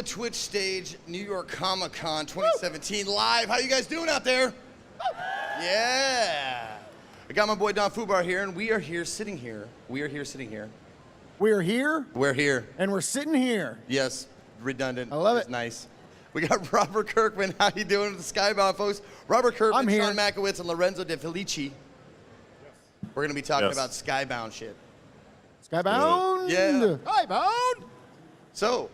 the Twitch stage, New York Comic Con 2017 live. How you guys doing out there? Yeah. I got my boy Don Fubar here, and we are here sitting here. We're here. We're here. And we're sitting here. Yes, redundant. I love it. Nice. We got Robert Kirkman. How you doing with the Skybound, folks? Robert Kirkman, I'm here. Sean Makowitz, and Lorenzo De Felici. We're going to be talking about Skybound shit. Skybound? Yeah. Skybound? So,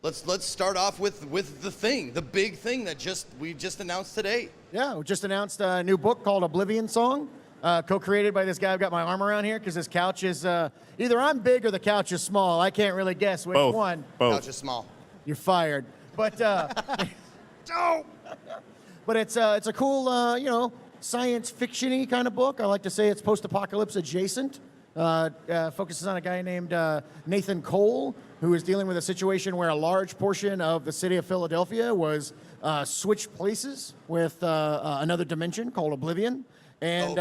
let's start off with the big thing that we just announced today. Yeah, we just announced a new book called Oblivion Song, co-created by this guy. I've got my arm around here because this couch is either I'm big or the couch is small. I can't really guess which one. Both. Couch is small. You're fired. But but it's a cool science fiction-y kind of book. I like to say it's post-apocalypse adjacent. Focuses on a guy named Nathan Cole, who is dealing with a situation where a large portion of the city of Philadelphia was switched places with another dimension called Oblivion. And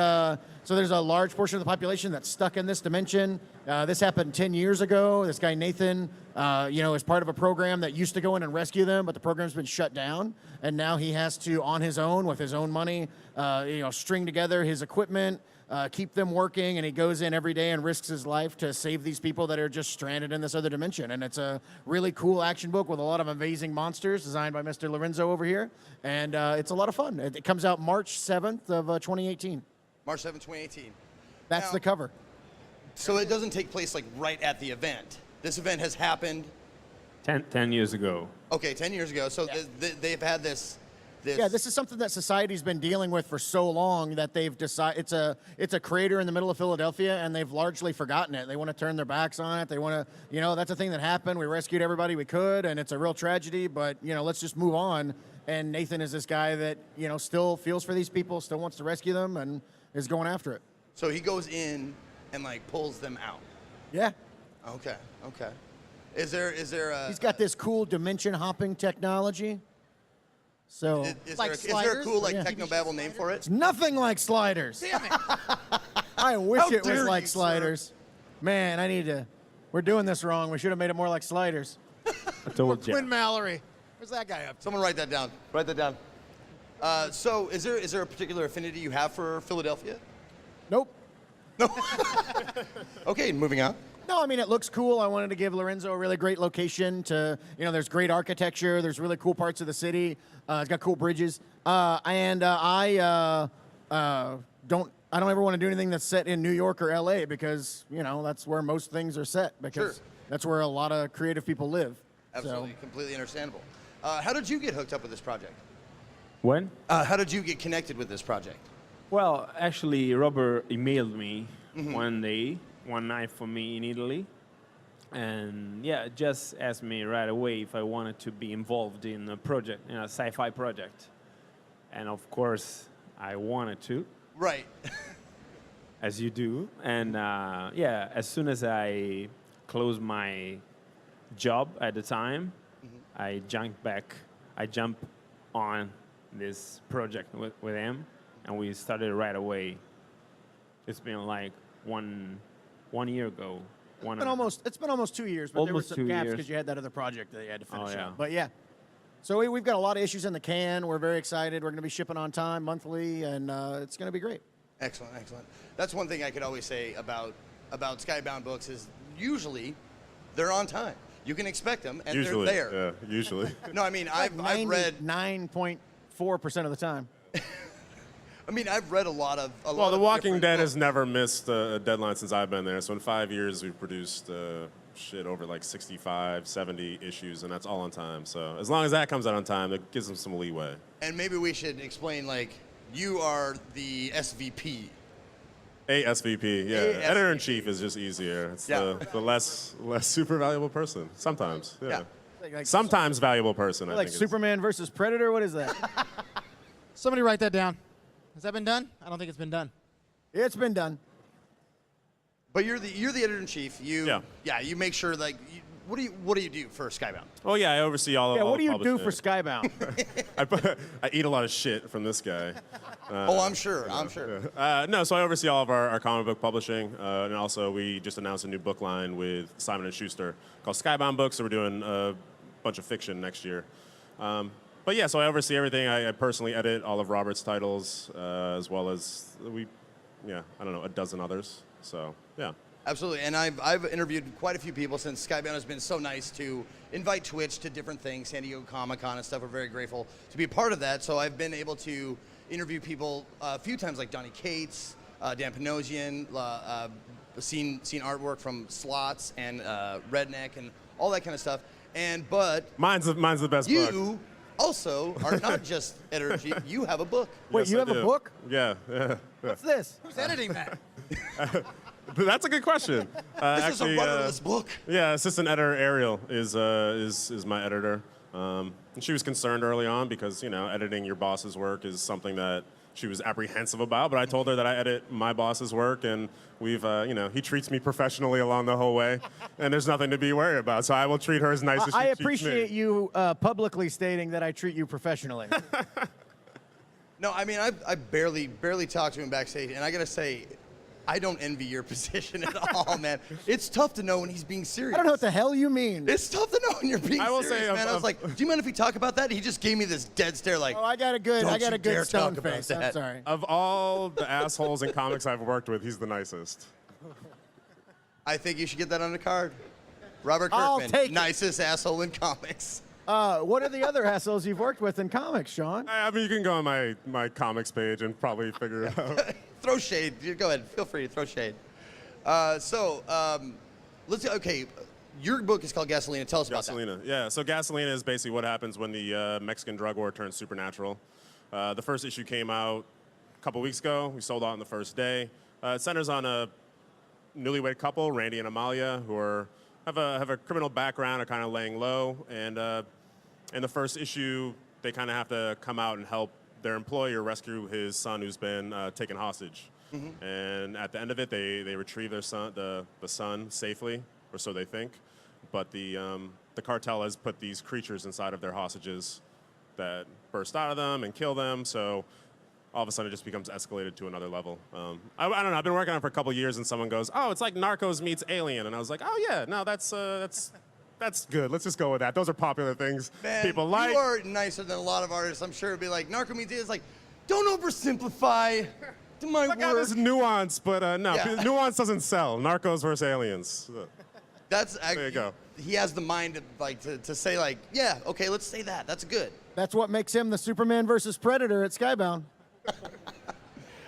so there's a large portion of the population that's stuck in this dimension. This happened 10 years ago. This guy, Nathan, is part of a program that used to go in and rescue them, but the program's been shut down. And now he has to, on his own, with his own money, string together his equipment, keep them working, and he goes in every day and risks his life to save these people that are just stranded in this other dimension. And it's a really cool action book with a lot of amazing monsters designed by Mr. Lorenzo over here. And it's a lot of fun. It comes out March 7th of 2018. March 7th, 2018. That's the cover. So it doesn't take place like right at the event. This event has happened 10 years ago. Okay, 10 years ago. So they've had this. Yeah, this is something that society's been dealing with for so long that they've decided it's a crater in the middle of Philadelphia, and they've largely forgotten it. They want to turn their backs on it. They want to, that's a thing that happened. We rescued everybody we could, and it's a real tragedy. But let's just move on. And Nathan is this guy that still feels for these people, still wants to rescue them, and is going after it. So he goes in and pulls them out. Yeah. Okay. Is there a? He's got this cool dimension hopping technology. So is there a cool technobabble name for it? It's nothing like Sliders. Damn it. I wish How it was dare like you, Sliders. Man, we're doing this wrong. We should have made it more like Sliders. I told you. Quinn Mallory. Where's that guy up to? Someone write that down. Write that down. So is there a particular affinity you have for Philadelphia? Nope. No. Okay, moving on. No, I mean, it looks cool. I wanted to give Lorenzo a really great location to, there's great architecture. There's really cool parts of the city. It's got cool bridges. I don't ever want to do anything that's set in New York or LA because, that's where most things are set because that's where a lot of creative people live. Absolutely, So. completely understandable. How did you get hooked up with this project? When? How did you get connected with this project? Well, actually, Robert emailed me one night for me in Italy. And just asked me right away if I wanted to be involved in a project, a sci-fi project. And of course, I wanted to. Right. As you do. And as soon as I closed my job at the time, I jumped on this project with him, and we started right away. It's been like one year ago. It's been almost 2 years, but there were Almost some 2 gaps years. because you had that other project that you had to finish yeah. up. But yeah. So we've got a lot of issues in the can. We're very excited. We're going to be shipping on time monthly, and it's going to be great. Excellent. That's one thing I could always say about Skybound books is usually they're on time. You can expect them, and Usually, they're there. yeah, usually. No, I mean, I've read 9.4% of the time. I've read a lot of. Well, The Walking Dead books. has never missed a deadline since I've been there. So in 5 years, we've produced over like 65, 70 issues, and that's all on time. So as long as that comes out on time, that gives them some leeway. And maybe we should explain, you are the SVP. A SVP, yeah. Editor-in-chief is just easier. It's the less super valuable person. Sometimes, yeah. Like Sometimes valuable person, I like think. Superman versus Predator? What is that? Somebody write that down. Has that been done? I don't think it's been done. It's been done. But you're the editor-in-chief. You make sure what do you do for Skybound? Oh yeah, I oversee all of what do you do publishing. for Skybound? I eat a lot of shit from this guy. Oh, I'm sure. I'm sure. No, so I oversee all of our comic book publishing, and also we just announced a new book line with Simon & Schuster called Skybound Books, so we're doing a bunch of fiction next year. But yeah, so I oversee everything. I personally edit all of Robert's titles, as well as I don't know, a dozen others. So, yeah. Absolutely, and I've interviewed quite a few people since Skybound has been so nice to invite Twitch to different things, San Diego Comic-Con and stuff. We're very grateful to be a part of that, so I've been able to interview people a few times, like Donnie Cates, Dan Panosian, seen artwork from Slots and Redneck and all that kind of stuff. But mine's the best book. You also are not just editor-in-chief, you have a book. Wait, Yes, you I have a do. book? Yeah. What's this? Who's editing that? That's a good question. This is a rudderless book. Yeah, assistant editor Ariel is my editor. And she was concerned early on because, editing your boss's work is something that she was apprehensive about. But I told her that I edit my boss's work, and we've, he treats me professionally along the whole way, and there's nothing to be worried about. So I will treat her as nice as she I treats me. appreciate you publicly stating that I treat you professionally. No, I mean, I barely talked to him backstage, and I gotta say, I don't envy your position at all, man. It's tough to know when he's being serious. I don't know what the hell you mean. It's tough to know when you're being I will serious, say, man. I was like, do you mind if we talk about that? He just gave me this dead stare, like, Oh, I got a good Don't you dare stone talk about face. I'm that. sorry. Of all the assholes in comics I've worked with, he's the nicest. I think you should get that on the card. Robert I'll Kirkman, take it. nicest asshole in comics. What are the other assholes you've worked with in comics, Sean? I mean, you can go on my comics page and probably figure it out. Throw shade. Go ahead. Feel free to throw shade. Let's see. Okay, your book is called Gasolina. Tell us about that. Gasolina. Yeah, so Gasolina is basically what happens when the Mexican drug war turns supernatural. The first issue came out a couple weeks ago. We sold out on the first day. It centers on a newlywed couple, Randy and Amalia, who have a criminal background, are kind of laying low. And in the first issue, they kind of have to come out and help their employer rescue his son who's been taken hostage. Mm-hmm. And at the end of it, they retrieve their son, the son safely, or so they think. But the cartel has put these creatures inside of their hostages that burst out of them and kill them. So all of a sudden, it just becomes escalated to another level. I don't know. I've been working on it for a couple of years, and someone goes, "Oh, it's like Narcos meets Alien," and I was like, "Oh yeah, no, that's good. Let's just go with that. Those are popular things Man, people like." You are nicer than a lot of artists. I'm sure it'd be like Narco means it's like, don't oversimplify. To my Look at word. this nuance, but no, Yeah. nuance doesn't sell. Narcos versus aliens. That's There you go. He has the mind to say like, yeah, okay, let's say that. That's good. That's what makes him the Superman versus Predator at Skybound.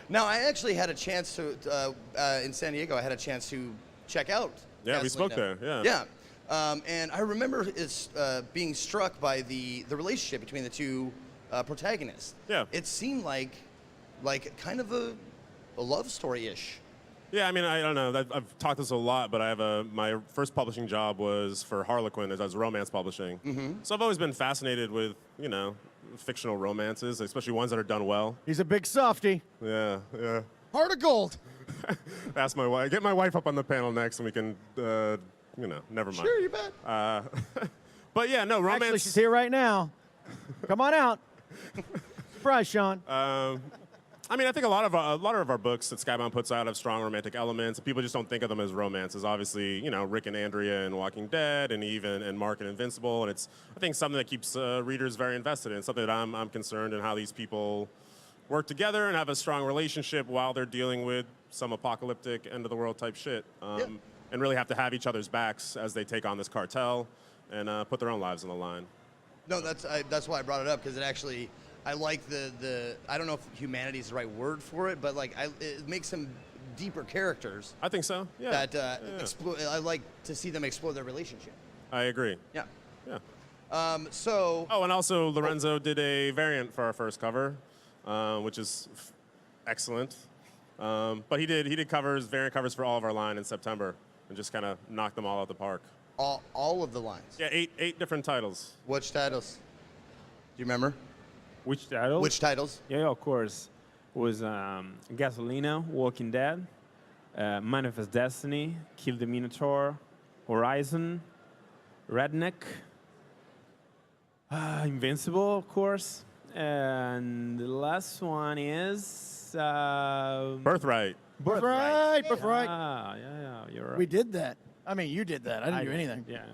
Now, I actually had a chance to in San Diego. I had a chance to check out. Yeah, we spoke Gasolina. there. Yeah. Yeah, and I remember being struck by the relationship between the two protagonists. Yeah. It seemed like kind of a love story-ish. Yeah, I mean, I don't know. I've talked this a lot, but I have my first publishing job was for Harlequin, as I was romance publishing. Mm-hmm. So I've always been fascinated with, fictional romances, especially ones that are done well. He's a big softy. Yeah. Heart of gold. Ask my wife. Get my wife up on the panel next, and we can, never mind. Sure, you bet. But yeah, no, romance. Actually, she's here right now. Come on out. Surprise, Sean. I mean, I think a lot of our books that Skybound puts out have strong romantic elements. People just don't think of them as romances. Obviously, Rick and Andrea in Walking Dead, and Mark in Invincible, and it's, I think, something that keeps readers very invested in. Something that I'm concerned in how these people work together and have a strong relationship while they're dealing with some apocalyptic end of the world type shit, and really have to have each other's backs as they take on this cartel and put their own lives on the line. No, that's why I brought it up, because it actually. I like the I don't know if humanity is the right word for it, but it makes them deeper characters. I think so. Yeah. That I like to see them explore their relationship. I agree. Yeah. Yeah. So. Oh, and also Lorenzo did a variant for our first cover, which is excellent. But he did variant covers for all of our line in September, and just kind of knocked them all out the park. All of the lines. Yeah, eight different titles. Which titles? Do you remember? Which title? Which titles? Yeah, of course. It was Gasolina, Walking Dead, Manifest Destiny, Kill the Minotaur, Horizon, Redneck, Invincible, of course, And the last one is Birthright. Birthright. Yeah, you're right. We did that. I mean, you did that. I didn't do anything. Yeah.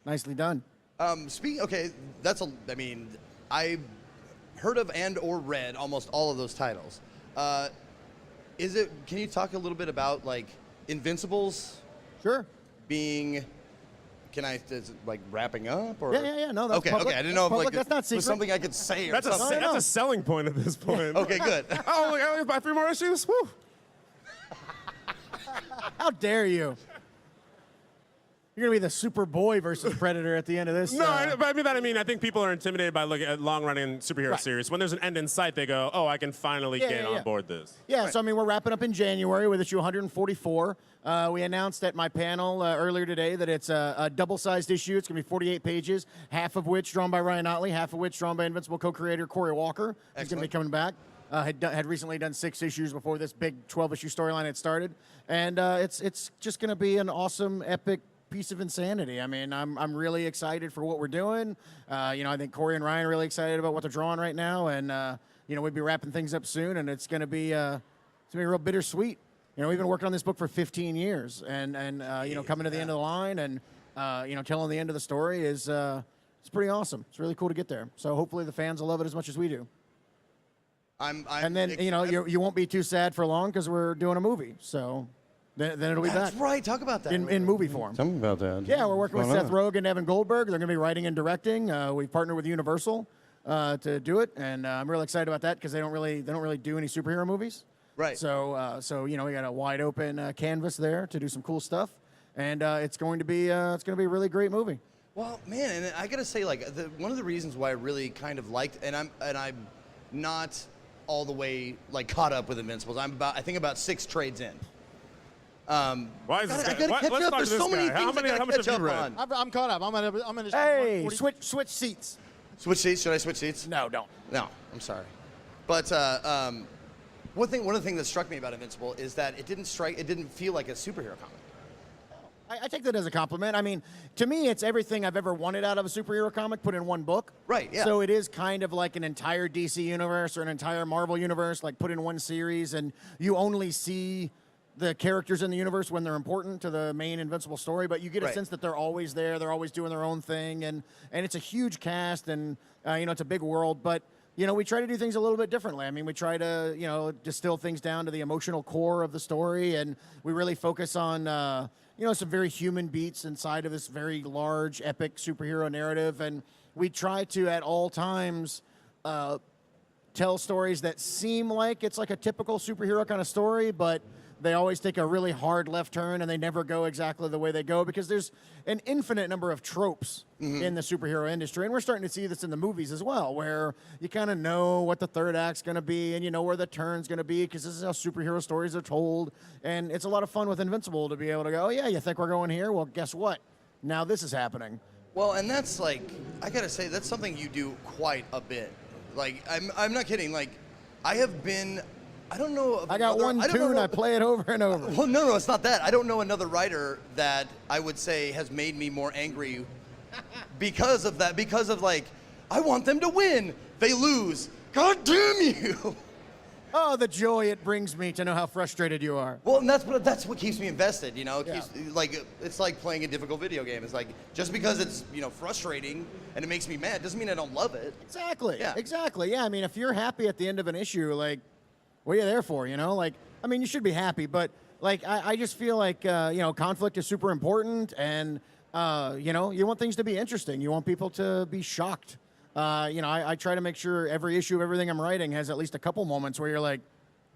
Nicely done. Okay, I mean, I heard of and or read almost all of those titles. Can you talk a little bit about like Invincibles Sure. being, is it like wrapping up or? Yeah. No, that's okay. public. Okay, I didn't That's know if public. like That's not it was secret. something I could say or That's something. that's a selling point at this point. Okay, good. Oh, I only buy 3 more issues. Woo. How dare you? You're gonna be the Superboy versus Predator at the end of this. No, I mean, I think people are intimidated by looking at long-running superhero Right. series. When there's an end in sight, they go, "Oh, I can finally get on board this." Yeah, so I mean, we're wrapping up in January with issue 144. We announced at my panel earlier today that it's a double-sized issue. It's going to be 48 pages, half of which drawn by Ryan Otley, half of which drawn by Invincible co-creator Corey Walker. He's going to be coming back. Had recently done 6 issues before this big 12-issue storyline had started. And it's just going to be an awesome, epic piece of insanity. I mean, I'm really excited for what we're doing. I think Corey and Ryan are really excited about what they're drawing right now. And, we'll be wrapping things up soon, and it's going to be real bittersweet. We've been working on this book for 15 years, and coming to the end of the line and, telling the end of the story is it's pretty awesome. It's really cool to get there. So hopefully the fans will love it as much as we do. And then, you won't be too sad for long because we're doing a movie. So then it'll be back. That's right. Talk about that. In movie form. Tell me about that. Yeah, we're working with Seth Rogen and Evan Goldberg. They're going to be writing and directing. We've partnered with Universal to do it, and I'm really excited about that because they don't really do any superhero movies. Right. So we got a wide open canvas there to do some cool stuff, and it's going to be a really great movie. Well, man, and I gotta say, like, one of the reasons why I really kind of liked, and I'm not all the way like caught up with Invincibles. I think about 6 trades in. Why is this I guy? gotta catch Let's up. talk There's to this so many guy. things How much have you read? on. I'm caught up. I'm gonna. Hey, switch seats. Switch seats? Should I switch seats? No, don't. No, I'm sorry. But one of the things that struck me about Invincible is that it didn't feel like a superhero comic. I take that as a compliment. I mean, to me, it's everything I've ever wanted out of a superhero comic put in one book. Right, yeah. So it is kind of like an entire DC universe or an entire Marvel universe, like put in one series, and you only see the characters in the universe when they're important to the main Invincible story, but you get a Right. sense that they're always there, they're always doing their own thing, and it's a huge cast, and it's a big world, but we try to do things a little bit differently. I mean, we try to, distill things down to the emotional core of the story, and we really focus on, some very human beats inside of this very large, epic superhero narrative, and we try to, at all times, tell stories that seem like it's like a typical superhero kind of story, but they always take a really hard left turn and they never go exactly the way they go because there's an infinite number of tropes in the superhero industry. And we're starting to see this in the movies as well, where you kind of know what the third act's going to be and you know where the turn's going to be because this is how superhero stories are told. And it's a lot of fun with Invincible to be able to go, oh, yeah, you think we're going here? Well, guess what? Now this is happening. Well, and that's like, I gotta say, that's something you do quite a bit. Like, I'm not kidding. Like, I don't know. I got one tune, I play it over and over. Well, no, it's not that. I don't know another writer that I would say has made me more angry because of that. Because of like, I want them to win. They lose. God damn you. Oh, the joy it brings me to know how frustrated you are. Well, and that's what keeps me invested. It's like playing a difficult video game. It's like just because it's frustrating and it makes me mad doesn't mean I don't love it. Exactly. Yeah. Exactly. Yeah. I mean, if you're happy at the end of an issue, like, what are you there for? Like, I mean, you should be happy, but like, I just feel like conflict is super important, and you want things to be interesting. You want people to be shocked. I try to make sure every issue of everything I'm writing has at least a couple moments where you're like,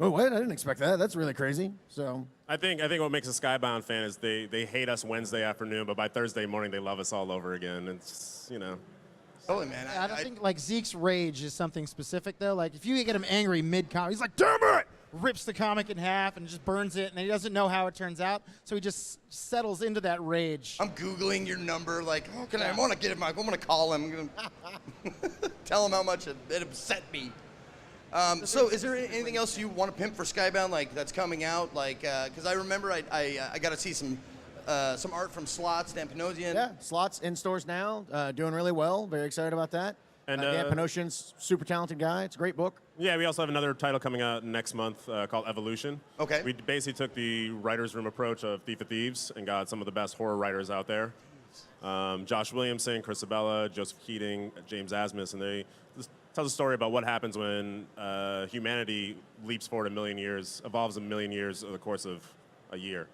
oh, what? I didn't expect that. That's really crazy. So I think what makes a Skybound fan is they hate us Wednesday afternoon, but by Thursday morning they love us all over again. It's Totally, man. I don't think like Zeke's rage is something specific though. Like if you get him angry mid-comic, he's like, "Damn it!" rips the comic in half and just burns it, and he doesn't know how it turns out, so he just settles into that rage. I'm Googling your number, like, I want to get him. I'm gonna call him. Tell him how much it upset me. So, is there anything else you want to pimp for Skybound, like that's coming out? Like, because I remember I got to see some art from Slots, Dan Panosian. yeah, Slots in stores now, doing really well. Very excited about that. And Dan Panosian's super talented guy. It's a great book. yeah, we also have another title coming out next month called Evolution. Okay. We basically took the writer's room approach of Thief of Thieves and got some of the best horror writers out there. Josh Williamson, Chris Sabella, Joseph Keating, James Asmus, and they tells a story about what happens when humanity leaps forward 1 million years, evolves 1 million years over the course of a year.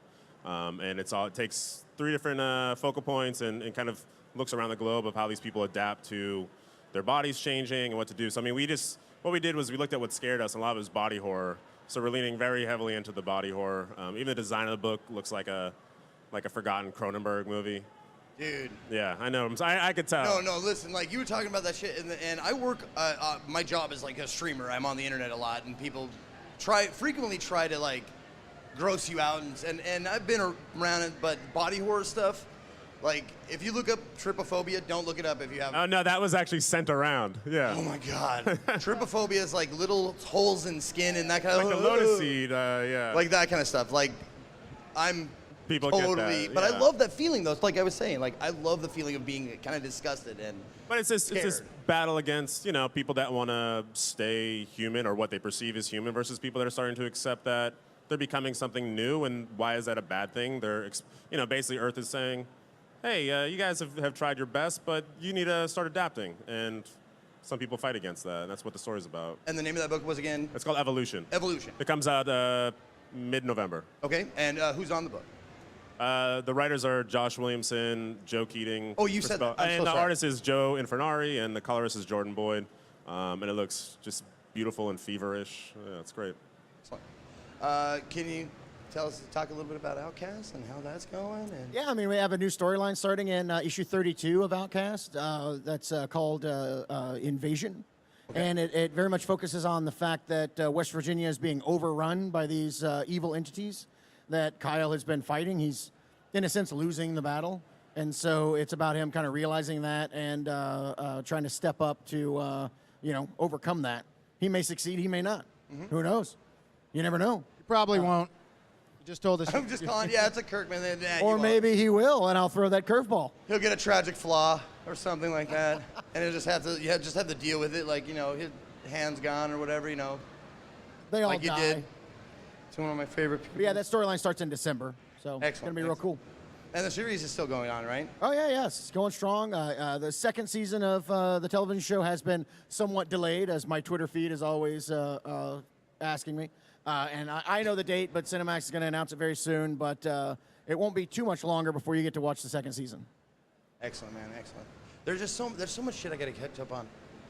And it takes 3 different focal points and kind of looks around the globe of how these people adapt to their bodies changing and what to do. So I mean, what we did was we looked at what scared us, and a lot of it was body horror. So we're leaning very heavily into the body horror. Even the design of the book looks like a forgotten Cronenberg movie. Dude. Yeah, I know. I could tell. No, listen, like you were talking about that shit, and I work, my job is like a streamer. I'm on the internet a lot, and people frequently try to like gross you out, and I've been around it, but body horror stuff, like if you look up trypophobia, don't look it up if you have. Oh no, that was actually sent around. Yeah. Oh my God. Trypophobia is like little holes in skin and that kind of. Like the lotus seed, yeah. Like that kind of stuff. Like I'm. People Totally, get that, but yeah. I love that feeling though. It's like I was saying, like I love the feeling of being kind of disgusted and. But it's this scared. battle against people that want to stay human or what they perceive as human versus people that are starting to accept that they're becoming something new. And why is that a bad thing? They're basically Earth is saying, hey, you guys have tried your best, but you need to start adapting. And some people fight against that, and that's what the story's about. And the name of that book was again. It's called Evolution. Evolution. It comes out mid-November. Okay, and who's on the book? The writers are Josh Williamson, Joe Keating. Oh, you Chris said Bell, that. I'm and so the sorry. artist is Joe Infernari, and the colorist is Jordan Boyd. And it looks just beautiful and feverish. Yeah, it's great. Excellent. Can you talk a little bit about Outcast and how that's going? And Yeah, I mean, we have a new storyline starting in issue 32 of Outcast that's called Invasion. Okay. And it very much focuses on the fact that West Virginia is being overrun by these evil entities that Kyle has been fighting. He's, in a sense, losing the battle. And so it's about him kind of realizing that and trying to step up to, overcome that. He may succeed, he may not. Mm-hmm. Who knows? You never know. You probably won't. You just told us. I'm just calling. Yeah, it's a Kirkman. Or maybe he will, and I'll throw that curveball. He'll get a tragic flaw or something like that, and he'll just have to deal with it, like his hand's gone or whatever, They all like you die. did. It's one of my favorite people. But yeah, that storyline starts in December, so it's going to be real cool. And the series is still going on, right? Oh, yeah, yes. It's going strong. The second season of the television show has been somewhat delayed, as my Twitter feed is always asking me. And I know the date, but Cinemax is going to announce it very soon. But it won't be too much longer before you get to watch the second season. Excellent, man. Excellent. There's so much shit I got to catch up on.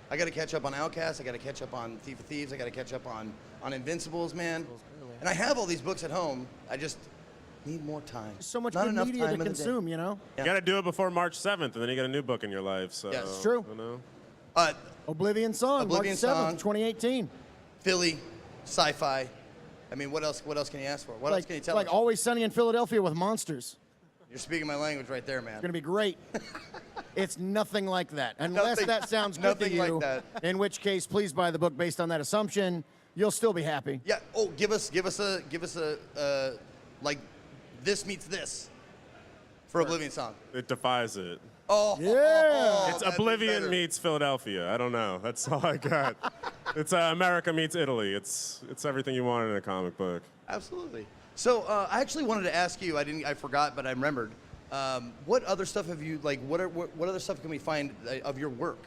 I got to catch up on Outcast. I got to catch up on Thief of Thieves. I got to catch up on Invincibles, man. And I have all these books at home. I just need more time. There's so much Not good enough media time to in the consume, day. Yeah. You got to do it before March 7th, and then you get a new book in your life. So, Yes. It's true. Oblivion Song, Oblivion March 7th, Song. 2018. Philly, sci-fi. I mean, what else can you ask for? What else can you tell Like us? Always Sunny in Philadelphia with monsters. You're speaking my language right there, man. It's going to be great. It's nothing like that. Unless Nothing- that sounds good to nothing like you, that. in which case, please buy the book based on that assumption. You'll still be happy. Yeah. Oh, give us a like this meets this for Oblivion Song. it defies it. Oh, Yeah. It's that's Oblivion better. meets Philadelphia. I don't know. That's all I got. It's America meets Italy. It's everything you want in a comic book. Absolutely. So I actually wanted to ask you. I forgot, but I remembered. What other stuff have you like? What other stuff can we find of your work?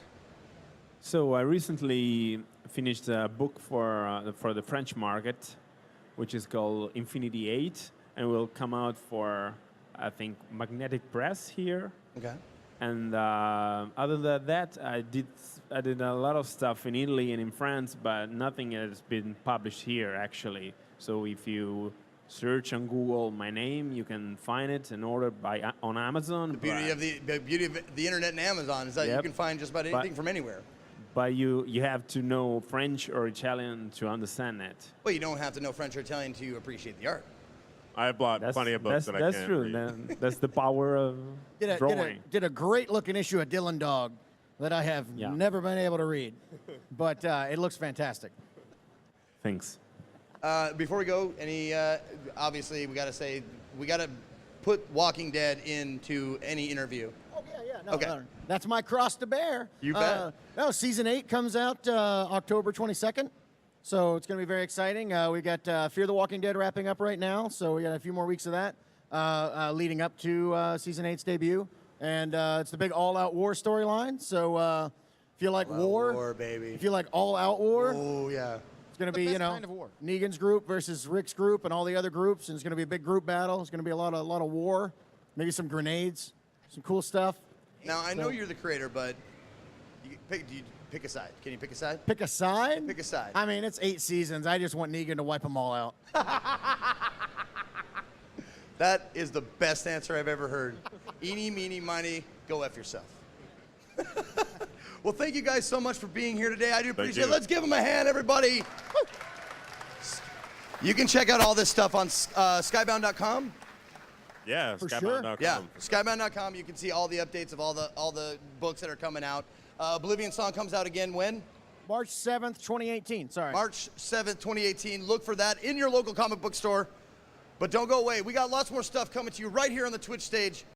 So I recently finished a book for the French market, which is called Infinity 8, and will come out for, I think, Magnetic Press here. Okay. And other than that, I did a lot of stuff in Italy and in France, but nothing has been published here actually. So if you search on Google my name, you can find it and order on Amazon. The beauty of the internet and Amazon is that you Yep. can find just about anything from anywhere. But you have to know French or Italian to understand it. Well, you don't have to know French or Italian to appreciate the art. I have bought plenty of books that I that's can't true. read. That's the power of drawing. Did a great looking issue of Dylan Dog that I have never been able to read, but it looks fantastic. Thanks. Before we go, obviously we got to put Walking Dead into any interview. Oh yeah, No, Okay. no, that's my cross to bear. You bet. No, season 8 comes out October 22nd, so it's going to be very exciting. We got Fear the Walking Dead wrapping up right now, so we got a few more weeks of that leading up to season 8's debut, and it's the big all-out war storyline. So if you like War, baby. if you like all-out war, Oh yeah. it's going to The be best kind of war. Negan's group versus Rick's group and all the other groups, and it's going to be a big group battle. It's going to be a lot of war, maybe some grenades, some cool stuff. Now I know you're the creator, but do you pick a side? Can you pick a side? Pick a side? Pick a side. I mean, it's 8 seasons. I just want Negan to wipe them all out. That is the best answer I've ever heard. Eeny, meeny, miny, go F yourself. Well, thank you guys so much for being here today. I do appreciate it. you. Let's give them a hand, everybody. You can check out all this stuff on skybound.com. Yeah, For Skybound.com. Yeah, skybound.com. You can see all the updates of all the books that are coming out. Oblivion song comes out again when? March 7th, 2018. Sorry. March 7th, 2018. Look for that in your local comic book store. But don't go away. We got lots more stuff coming to you right here on the Twitch stage.